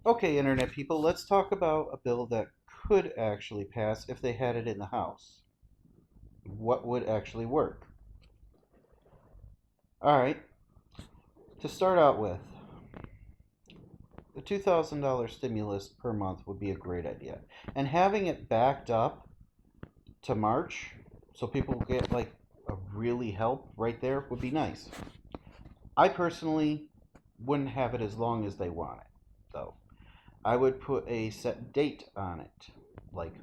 Okay, Internet people, let's talk about a bill that could actually pass if they had it in the House. What would actually work? All right, to start out with, the $2,000 stimulus per month would be a great idea. And having it backed up to March so people get like a really help right there would be nice. I personally wouldn't have it as long as they want it, though. I would put a set date on it, like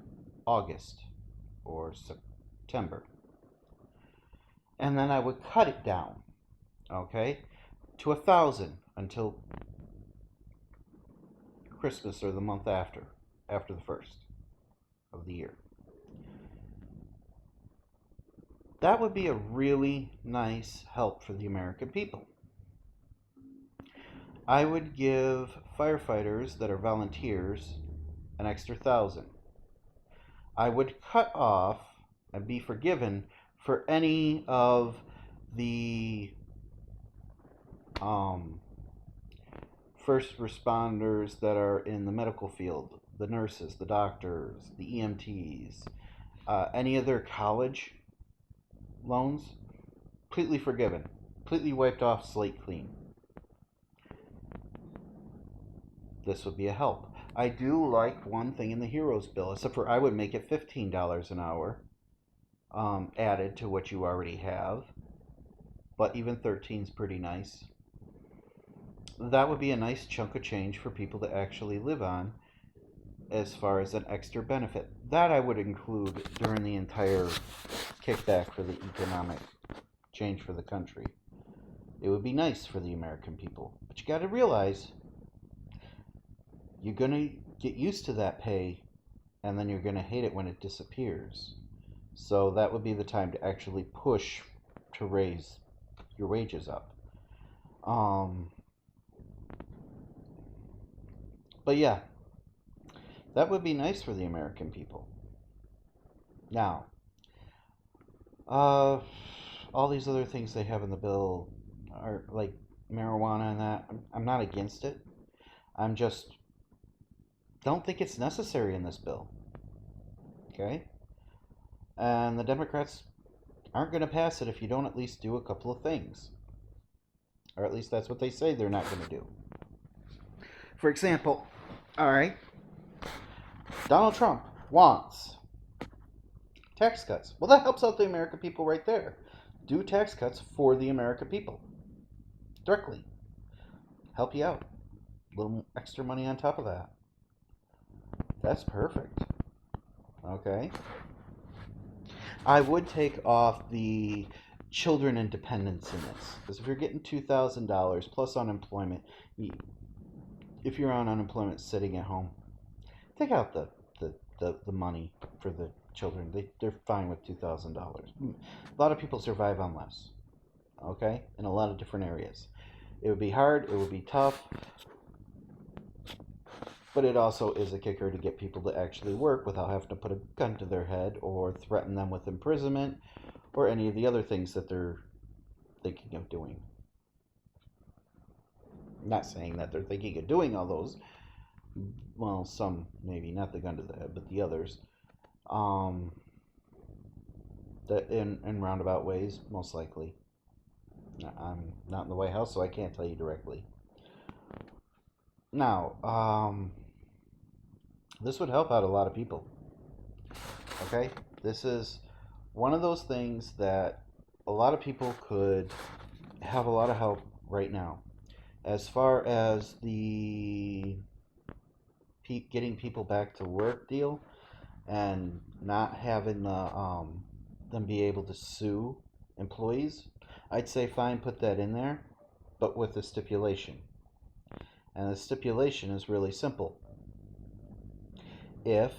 August or September. And then I would cut it down, okay, to 1,000 until Christmas or the month after the first of the year. That would be a really nice help for the American people. I would give firefighters that are volunteers an extra 1,000. I would cut off and be forgiven for any of the um, first responders that are in the medical field, the nurses, the doctors, the EMTs, any of their college loans, completely forgiven, completely wiped off, slate clean. This would be a help. I do like one thing in the Heroes bill, except for I would make it $15 an hour added to what you already have, but even 13 is pretty nice. That would be a nice chunk of change for people to actually live on as far as an extra benefit. That I would include during the entire kickback for the economic change for the country. It would be nice for the American people. But you got to realize you're going to get used to that pay and then you're going to hate it when it disappears. So that would be the time to actually push to raise your wages up. Um, but yeah, that would be nice for the American people. Now, uh, all these other things they have in the bill are like marijuana and that. I'm not against it. I'm just don't think it's necessary in this bill. Okay? And the Democrats aren't going to pass it if you don't at least do a couple of things. Or at least that's what they say they're not going to do. For example, all right, Donald Trump wants tax cuts. Well, that helps out the American people right there. Do tax cuts for the American people directly. Help you out. A little extra money on top of that. That's perfect. Okay. I would take off the children and dependents in this. Because if you're getting $2,000 plus unemployment, if you're on unemployment sitting at home, take out the money for the children. They're fine with $2,000. A lot of people survive on less, okay, in a lot of different areas. It would be hard, it would be tough, but it also is a kicker to get people to actually work without having to put a gun to their head or threaten them with imprisonment or any of the other things that they're thinking of doing. I'm not saying that they're thinking of doing all those. Well, some maybe, not the gun to the head, but the others. Um, that in roundabout ways, most likely. I'm not in the White House, so I can't tell you directly. Now, this would help out a lot of people. Okay? This is one of those things that a lot of people could have a lot of help right now. As far as the getting people back to work deal and not having them be able to sue employees, I'd say fine, put that in there, but with a stipulation. And the stipulation is really simple. If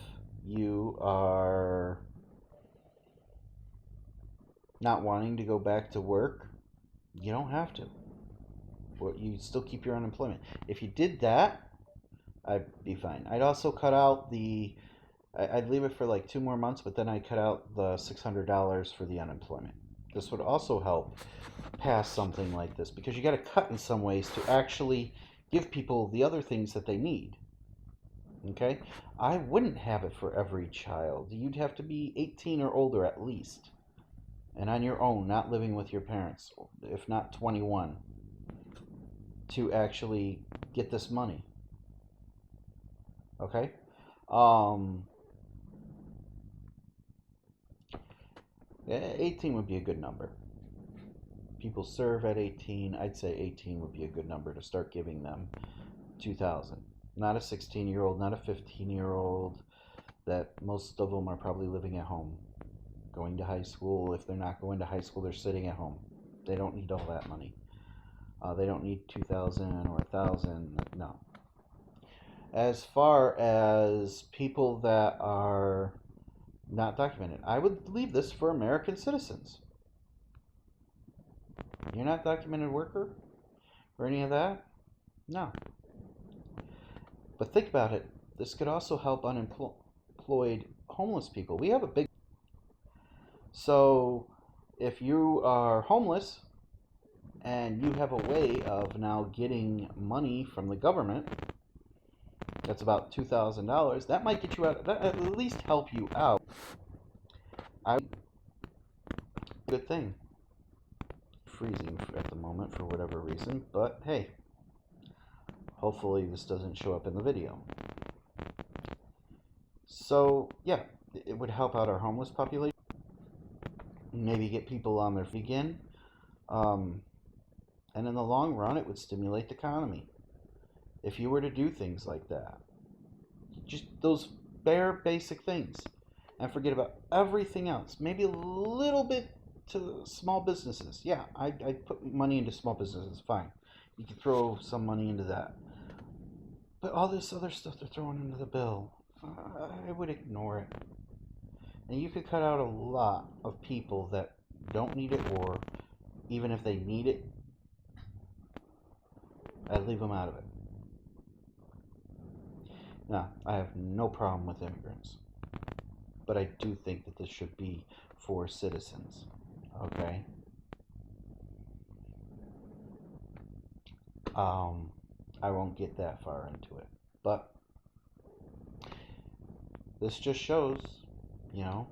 you are not wanting to go back to work, you don't have to. Or you still keep your unemployment. If you did that, I'd be fine. I'd also cut out I'd leave it for like 2 more months, but then I'd cut out the $600 for the unemployment. This would also help pass something like this because you got to cut in some ways to actually give people the other things that they need. Okay? I wouldn't have it for every child. You'd have to be 18 or older at least, and on your own, not living with your parents, if not 21, to actually get this money. Okay? Um, 18 would be a good number. People serve at 18. I'd say 18 would be a good number to start giving them 2,000. Not a 16-year-old, not a 15-year-old. That most of them are probably living at home, going to high school. If they're not going to high school, they're sitting at home. They don't need all that money. They don't need 2,000 or 1,000. No. As far as people that are not documented, I would leave this for American citizens. You're not a documented worker or any of that? No. But think about it. This could also help unemployed homeless people. We have a big... So if you are homeless and you have a way of now getting money from the government, that's about $2,000. That might get you out. That at least help you out. Good thing. Freezing at the moment for whatever reason, but hey, hopefully this doesn't show up in the video. So yeah, it would help out our homeless population. Maybe get people on their feet again. And in the long run, it would stimulate the economy. If you were to do things like that, just those bare basic things, and forget about everything else. Maybe a little bit to small businesses. Yeah, I'd put money into small businesses, fine. You could throw some money into that. But all this other stuff they're throwing into the bill, I would ignore it. And you could cut out a lot of people that don't need it, or even if they need it, I'd leave them out of it. Now, I have no problem with immigrants, but I do think that this should be for citizens, okay? I won't get that far into it, but this just shows, you know,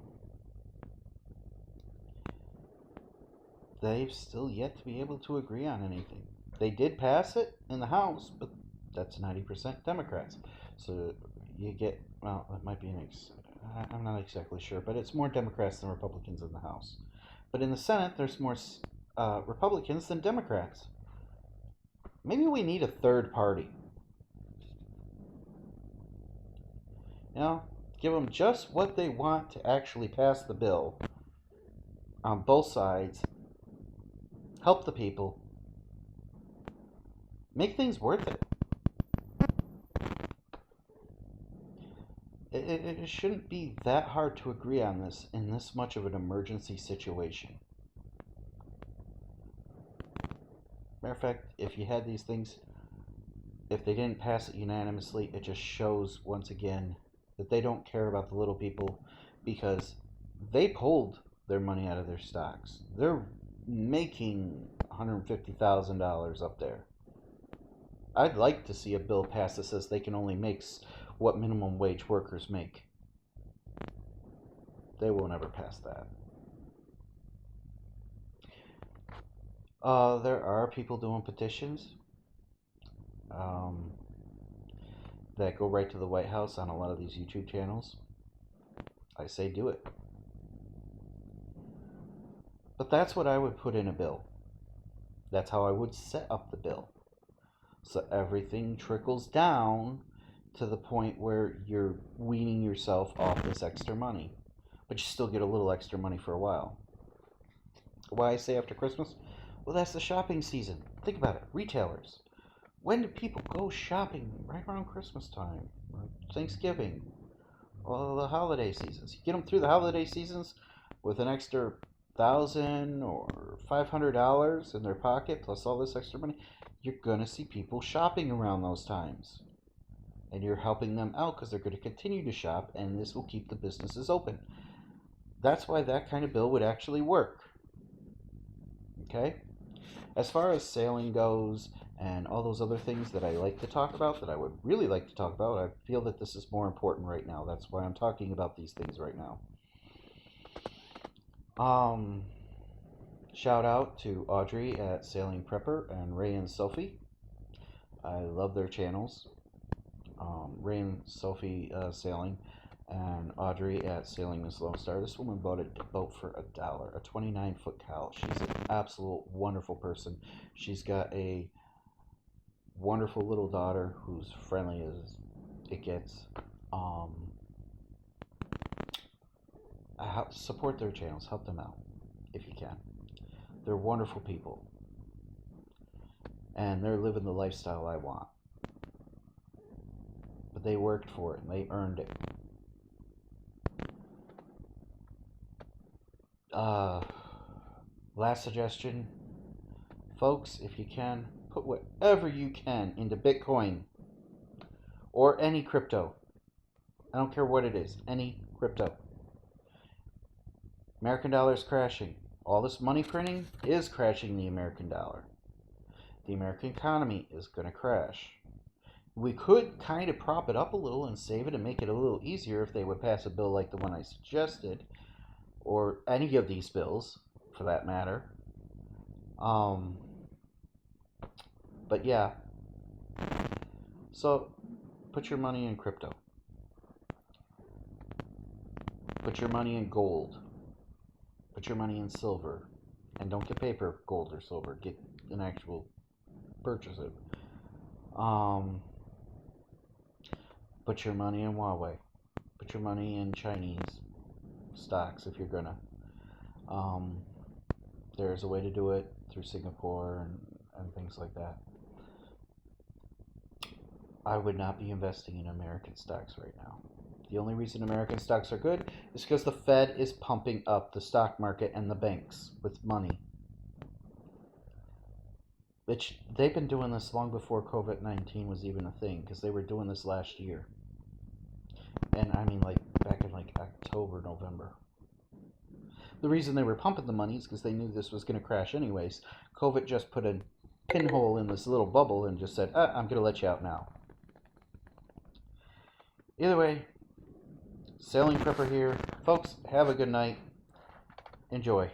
they've still yet to be able to agree on anything. They did pass it in the House, but that's 90% Democrats. So you get, well, it might be I'm not exactly sure, but it's more Democrats than Republicans in the House. But in the Senate, there's more Republicans than Democrats. Maybe we need a third party. You know, give them just what they want to actually pass the bill on both sides. Help the people. Make things worth it. It shouldn't be that hard to agree on this in this much of an emergency situation. Matter of fact, if you had these things, if they didn't pass it unanimously, it just shows once again that they don't care about the little people, because they pulled their money out of their stocks. They're making $150,000 up there. I'd like to see a bill pass that says they can only make what minimum wage workers make. They will never pass that. There are people doing petitions that go right to the White House on a lot of these YouTube channels. I say do it. But that's what I would put in a bill. That's how I would set up the bill. So everything trickles down to the point where you're weaning yourself off this extra money. But you still get a little extra money for a while. Why I say after Christmas? Well, that's the shopping season. Think about it. Retailers. When do people go shopping? Right around Christmas time. Or Thanksgiving. Well, the holiday seasons. You get them through the holiday seasons with an extra $1,000 or $500 in their pocket, plus all this extra money, you're going to see people shopping around those times. And you're helping them out because they're going to continue to shop, and this will keep the businesses open. That's why that kind of bill would actually work. Okay? As far as sailing goes and all those other things that I like to talk about, that I would really like to talk about. I feel that this is more important right now. That's why I'm talking about these things right now. Shout out to Audrey at Sailing Prepper and Ray and Sophie. I love their channels. Ray and Sophie Sailing, and Audrey at Sailing Miss Lone Star. This woman bought a boat for $1, a 29-foot cow. She's an absolute wonderful person. She's got a wonderful little daughter who's friendly as it gets. Support their channels, help them out if you can. They're wonderful people, and they're living the lifestyle I want. But they worked for it and they earned it. Last suggestion, folks, if you can, put whatever you can into Bitcoin or any crypto. I don't care what it is, any crypto. American dollar is crashing. All this money printing is crashing the American dollar. The American economy is going to crash. We could kind of prop it up a little and save it and make it a little easier if they would pass a bill like the one I suggested, or any of these bills for that matter. But yeah, so put your money in crypto, put your money in gold, put your money in silver, and don't get paper gold or silver, get an actual purchase it. Put your money in Huawei, put your money in Chinese stocks if you're gonna. There's a way to do it through Singapore and things like that. I would not be investing in American stocks right now. The only reason American stocks are good is because the Fed is pumping up the stock market and the banks with money. Which they've been doing this long before COVID-19 was even a thing, because they were doing this last year. And I mean, like back in like October, November. The reason they were pumping the money is because they knew this was going to crash anyways. COVID just put a pinhole in this little bubble and just said, I'm going to let you out now. Either way, Sailing Prepper here. Folks, have a good night. Enjoy.